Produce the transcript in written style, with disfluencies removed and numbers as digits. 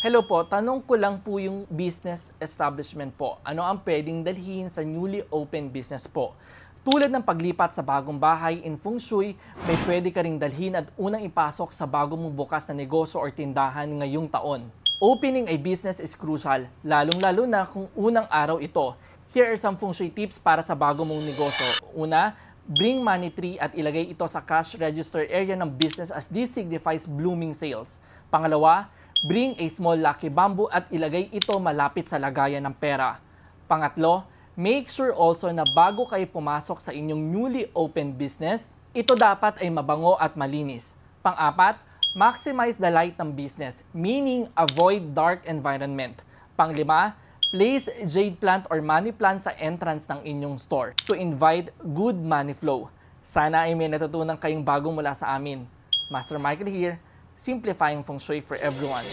Hello po, tanong ko lang po yung business establishment po. Ano ang pwedeng dalhin sa newly open business po? Tulad ng paglipat sa bagong bahay in Feng Shui, may pwede ka ring dalhin at unang ipasok sa bagong mong bukas na negosyo or tindahan ngayong taon. Opening a business is crucial, lalong-lalo na kung unang araw ito. Here are some Feng Shui tips para sa bagong mong negosyo. Una, bring money tree at ilagay ito sa cash register area ng business as this signifies blooming sales. Pangalawa, bring a small lucky bamboo at ilagay ito malapit sa lagayan ng pera. Pangatlo, make sure also na bago kayo pumasok sa inyong newly open business, ito dapat ay mabango at malinis. Pang-apat, maximize the light ng business, meaning avoid dark environment. Panglima, place jade plant or money plant sa entrance ng inyong store to invite good money flow. Sana ay may natutunan kayong bago mula sa amin. Master Michael here, simplifying Feng Shui for everyone.